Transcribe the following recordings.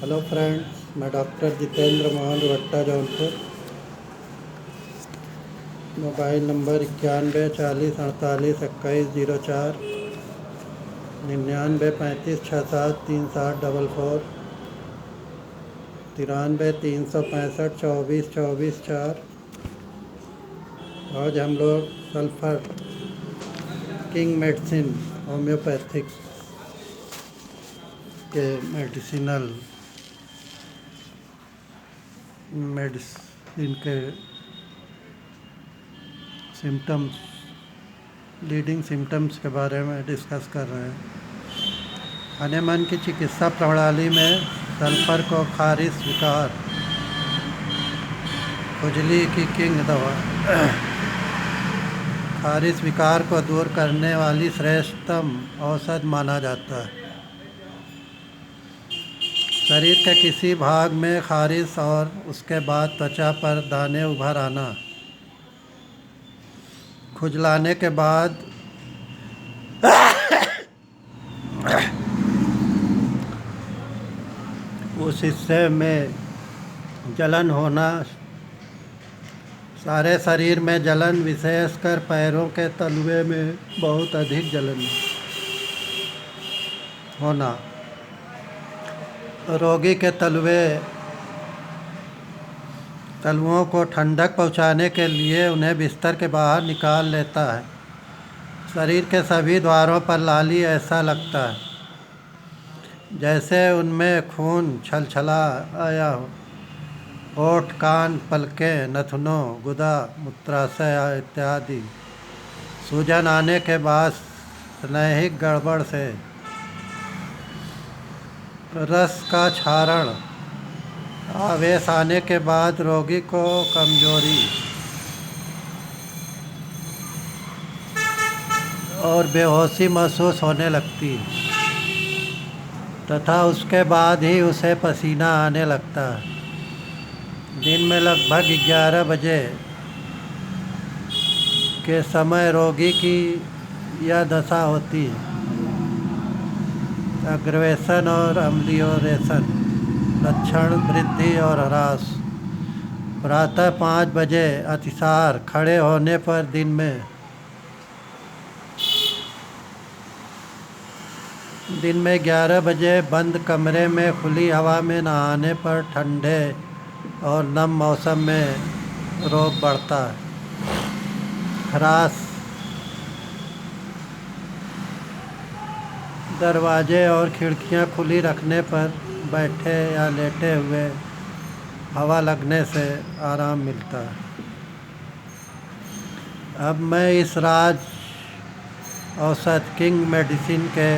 Hello friends, मैं doctor Jitendra Mohan भट्टा Jaunpur. Mobile number 91 40 48 21 04, 99 35 67 37 44, 93 365 24 24 4। आज हम लोग सल्फर किंग मेडिसिन होम्योपैथिक के मेडिसिन के सिम्टम्स, लीडिंग सिम्टम्स के बारे में डिस्कस कर रहे हैं। हनीमन की चिकित्सा प्रणाली में सल्फर को खारिश, विकार, खुजली की किंग दवा, खारिश विकार को दूर करने वाली श्रेष्ठतम औषध माना जाता है। शरीर के किसी भाग में खारिश और उसके बाद त्वचा पर दाने उभर आना, खुजलाने के बाद उस हिस्से में जलन होना, सारे शरीर में जलन, विशेषकर पैरों के तलवे में बहुत अधिक जलन होना, रोगी के तलवों को ठंडक पहुंचाने के लिए उन्हें बिस्तर के बाहर निकाल लेता है। शरीर के सभी द्वारों पर लाली ऐसा लगता है जैसे उनमें खून छलछला आया हो। होठ, कान, पलकें, नथुनों, गुदा, मूत्राशय इत्यादि। सूजन आने के बाद स्नैहिक गड़बड़ से रस का क्षरण, आवेश आने के बाद रोगी को कमजोरी और बेहोशी महसूस होने लगती तथा उसके बाद ही उसे पसीना आने लगता है। दिन में लगभग 11 बजे के समय रोगी की यह दशा होती है। अग्रवेशन और अम्लियोरेशन लक्षण, वृद्धि और ह्रास। प्रातः 5 बजे अतिसार, खड़े होने पर दिन में 11 बजे बंद कमरे में खुली हवा में नहाने पर ठंडे और नम मौसम में रोग बढ़ता है। ह्रास, दरवाजे और खिड़कियां खुली रखने पर बैठे या लेटे हुए हवा लगने से आराम मिलता है। अब मैं इस राज औषध किंग मेडिसिन के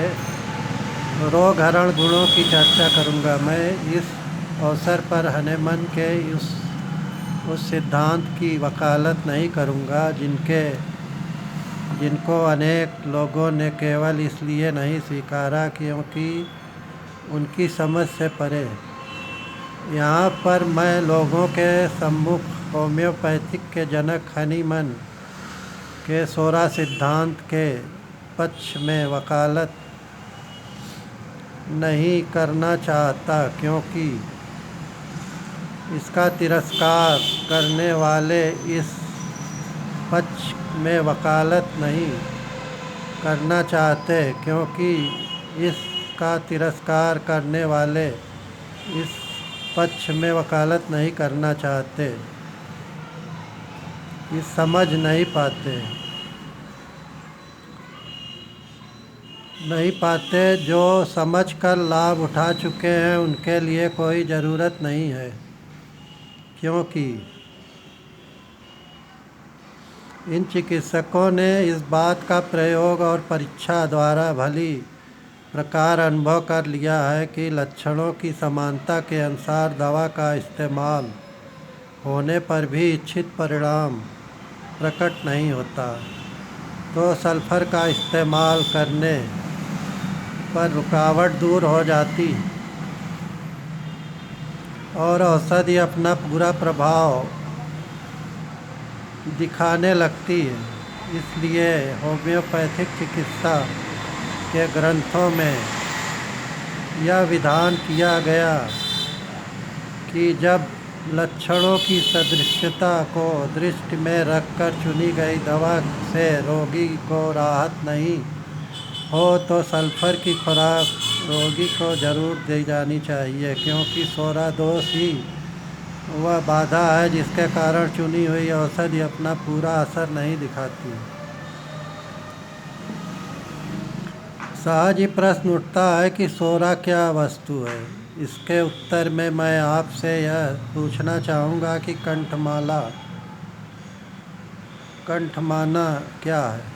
रोग हरण गुणों की चर्चा करूंगा। मैं इस अवसर पर हनीमन के उस सिद्धांत की वकालत नहीं करूंगा जिनको अनेक लोगों ने केवल इसलिए नहीं स्वीकारा क्योंकि उनकी समझ से परे। यहाँ पर मैं लोगों के सम्मुख होम्योपैथिक के जनक हनीमन के 16 सिद्धांत के पक्ष में वकालत नहीं करना चाहता, क्योंकि इसका तिरस्कार करने वाले इस पक्ष में वकालत नहीं करना चाहते, क्योंकि इसका तिरस्कार करने वाले इस पक्ष में वकालत नहीं करना चाहते, इस समझ नहीं पाते। जो समझ कर लाभ उठा चुके हैं उनके लिए कोई ज़रूरत नहीं है, क्योंकि इन चिकित्सकों ने इस बात का प्रयोग और परीक्षा द्वारा भली प्रकार अनुभव कर लिया है कि लक्षणों की समानता के अनुसार दवा का इस्तेमाल होने पर भी इच्छित परिणाम प्रकट नहीं होता। तो सल्फर का इस्तेमाल करने पर रुकावट दूर हो जाती और औषधि अपना पूरा प्रभाव दिखाने लगती है। इसलिए होम्योपैथिक चिकित्सा के ग्रंथों में यह विधान किया गया कि जब लक्षणों की सदृशता को दृष्टि में रखकर चुनी गई दवा से रोगी को राहत नहीं हो तो सल्फर की खुराक रोगी को ज़रूर दी जानी चाहिए, क्योंकि सोरा दोष ही वह बाधा है जिसके कारण चुनी हुई औषधि अपना पूरा असर नहीं दिखाती। सहज ही प्रश्न उठता है कि सोरा क्या वस्तु है। इसके उत्तर में मैं आपसे यह पूछना चाहूँगा कि कंठमाना क्या है।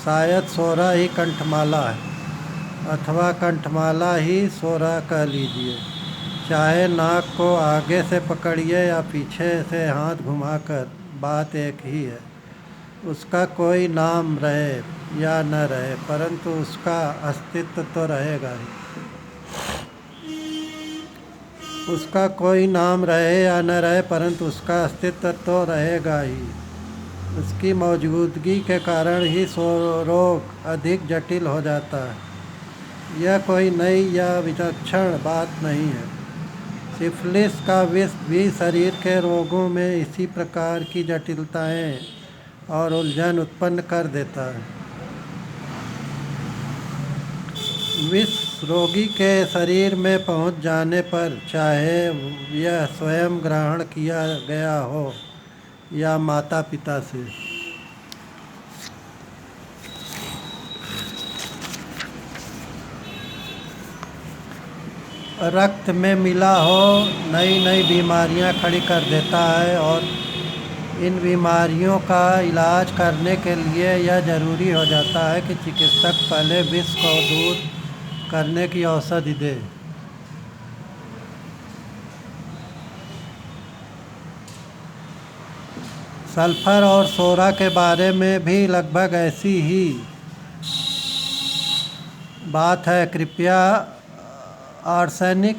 शायद सोरा ही कंठमाला है, अथवा कंठमाला ही सोरा कह लीजिए। चाहे नाक को आगे से पकड़िए या पीछे से हाथ घुमाकर, बात एक ही है। उसका कोई नाम रहे या न रहे, परंतु उसका अस्तित्व तो रहेगा ही। उसका कोई नाम रहे या न रहे, परंतु उसका अस्तित्व तो रहेगा ही। उसकी मौजूदगी के कारण ही रोग अधिक जटिल हो जाता है। यह कोई नई या विलक्षण बात नहीं है। सिफिलिस का विष भी शरीर के रोगों में इसी प्रकार की जटिलताएं और उलझन उत्पन्न कर देता है। विष रोगी के शरीर में पहुंच जाने पर, चाहे यह स्वयं ग्रहण किया गया हो या माता पिता से, रक्त में मिला हो, नई नई बीमारियां खड़ी कर देता है। और इन बीमारियों का इलाज करने के लिए यह ज़रूरी हो जाता है कि चिकित्सक पहले विष को दूर करने की औषधि दे। सल्फर और सोरा के बारे में भी लगभग ऐसी ही बात है। कृपया आर्सेनिक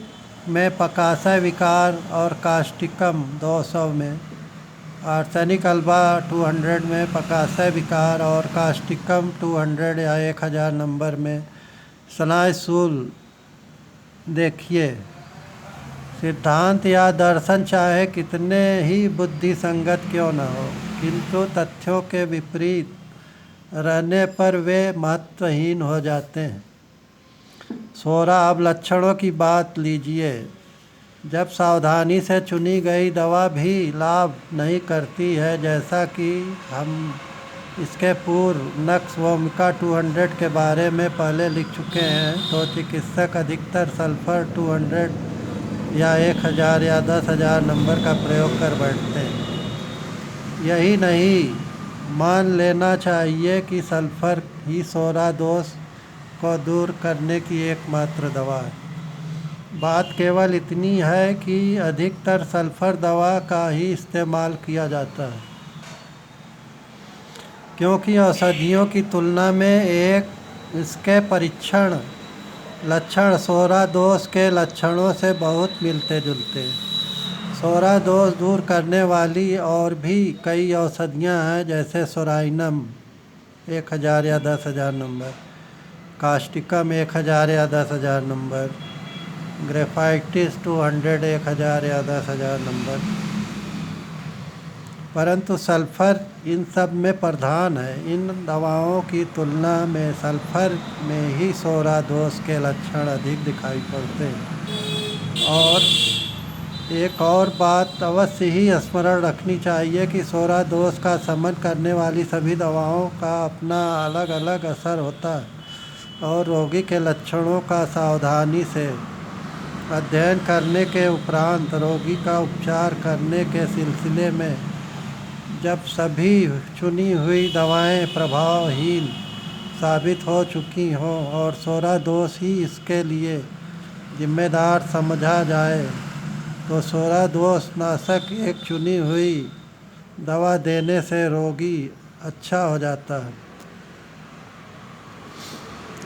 में पकाशय विकार और कास्टिकम 200 में, आर्सेनिक अल्बा 200 में, पकाशय विकार और कास्टिकम 200 या 1000 नंबर में स्नायुशूल देखिए। सिद्धांत या दर्शन चाहे कितने ही बुद्धि संगत क्यों न हो, किंतु तथ्यों के विपरीत रहने पर वे महत्वहीन हो जाते हैं। सोरा, अब लक्षणों की बात लीजिए। जब सावधानी से चुनी गई दवा भी लाभ नहीं करती है, जैसा कि हम इसके पूर्व नक्स वोमिका 200 के बारे में पहले लिख चुके हैं, तो चिकित्सक अधिकतर सल्फर 200 या 1000 या 10,000 नंबर का प्रयोग कर बैठते हैं। यही नहीं, मान लेना चाहिए कि सल्फर ही सोरा दोष को दूर करने की एकमात्र दवा है। बात केवल इतनी है कि अधिकतर सल्फर दवा का ही इस्तेमाल किया जाता है, क्योंकि औषधियों की तुलना में इसके परीक्षण लक्षण सोरा दोष के लक्षणों से बहुत मिलते जुलते। सोरा दोष दूर करने वाली और भी कई औषधियाँ हैं, जैसे सोराइनम 1000 या 10,000 नंबर, कास्टिकम 1000 या 10,000 नंबर, ग्रेफाइटिस 200 1000 या 10,000 नंबर, परंतु सल्फर इन सब में प्रधान है। इन दवाओं की तुलना में सल्फर में ही सोरा दोष के लक्षण अधिक दिखाई पड़ते हैं। और एक और बात अवश्य ही स्मरण रखनी चाहिए कि सोरा दोष का शमन करने वाली सभी दवाओं का अपना अलग अलग असर होता है और रोगी के लक्षणों का सावधानी से अध्ययन करने के उपरांत रोगी का उपचार करने के सिलसिले में जब सभी चुनी हुई दवाएं प्रभावहीन साबित हो चुकी हों और सोरा दोष ही इसके लिए जिम्मेदार समझा जाए, तो सोरा दोष नाशक एक चुनी हुई दवा देने से रोगी अच्छा हो जाता है।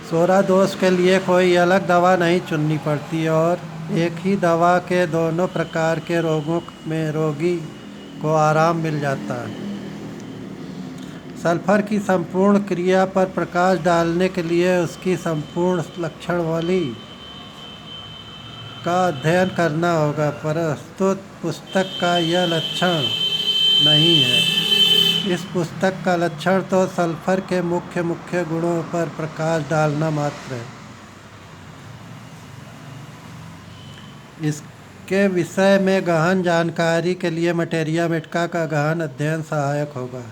सोरा दोष के लिए कोई अलग दवा नहीं चुननी पड़ती और एक ही दवा के दोनों प्रकार के रोगों में रोगी को आराम मिल जाता है। सल्फर की संपूर्ण क्रिया पर प्रकाश डालने के लिए उसकी संपूर्ण लक्षणावली का अध्ययन करना होगा। प्रस्तुत पुस्तक का यह लक्षण नहीं है। इस पुस्तक का लक्षण तो सल्फर के मुख्य गुणों पर प्रकाश डालना मात्र है। इसके विषय में गहन जानकारी के लिए मटेरिया मेडिका का गहन अध्ययन सहायक होगा।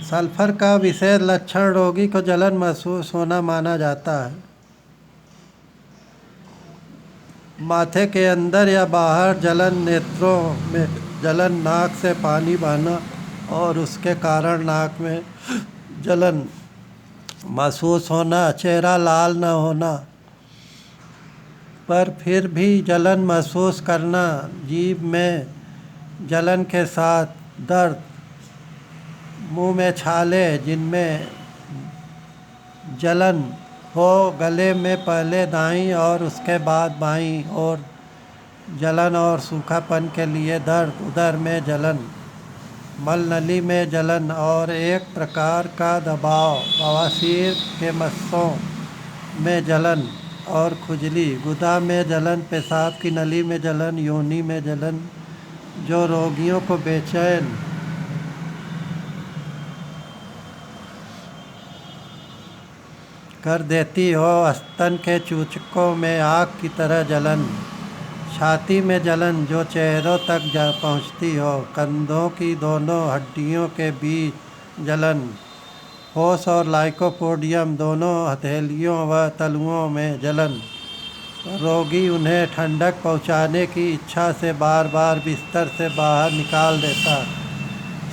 सल्फर का विशेष लक्षण रोगी को जलन महसूस होना माना जाता है। माथे के अंदर या बाहर जलन, नेत्रों में जलन, नाक से पानी बहना और उसके कारण नाक में जलन महसूस होना, चेहरा लाल न होना पर फिर भी जलन महसूस करना, जीभ में जलन के साथ दर्द, मुंह में छाले जिनमें जलन हो, गले में पहले दाईं और उसके बाद बाईं ओर जलन और सूखापन के लिए दर्द, उदर में जलन, मल नली में जलन और एक प्रकार का दबाव, बवासीर के मस्सों में जलन और खुजली, गुदा में जलन, पेशाब की नली में जलन, योनि में जलन जो रोगियों को बेचैन कर देती हो, स्तन के चूचकों में आग की तरह जलन, छाती में जलन जो चेहरों तक जा पहुँचती हो, कंधों की दोनों हड्डियों के बीच जलन, होश और लाइकोपोडियम दोनों हथेलियों व तलुओं में जलन। रोगी उन्हें ठंडक पहुँचाने की इच्छा से बार बार बिस्तर से बाहर निकाल देता।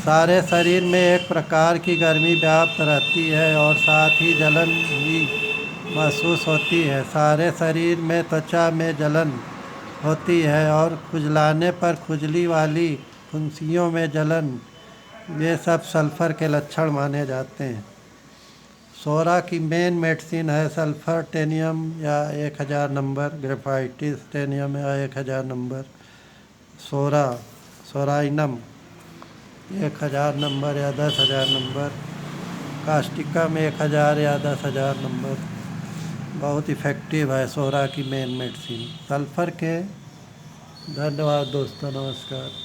सारे शरीर में एक प्रकार की गर्मी व्याप्त रहती है और साथ ही जलन भी महसूस होती है। सारे शरीर में त्वचा में जलन होती है और खुजलाने पर खुजली वाली फुंसियों में जलन, ये सब सल्फर के लक्षण माने जाते हैं। सोरा की मेन मेडिसिन है सल्फर टेनियम या 1000 नंबर, ग्रेफाइटिस टेनियम या 1000 नंबर, सोराइनम 1000 नंबर या 10,000 नंबर, कास्टिकम 1000 या 10,000 नंबर। बहुत इफ़ेक्टिव है सोरा की मेन मेडिसिन सल्फर के। धन्यवाद दोस्तों, नमस्कार।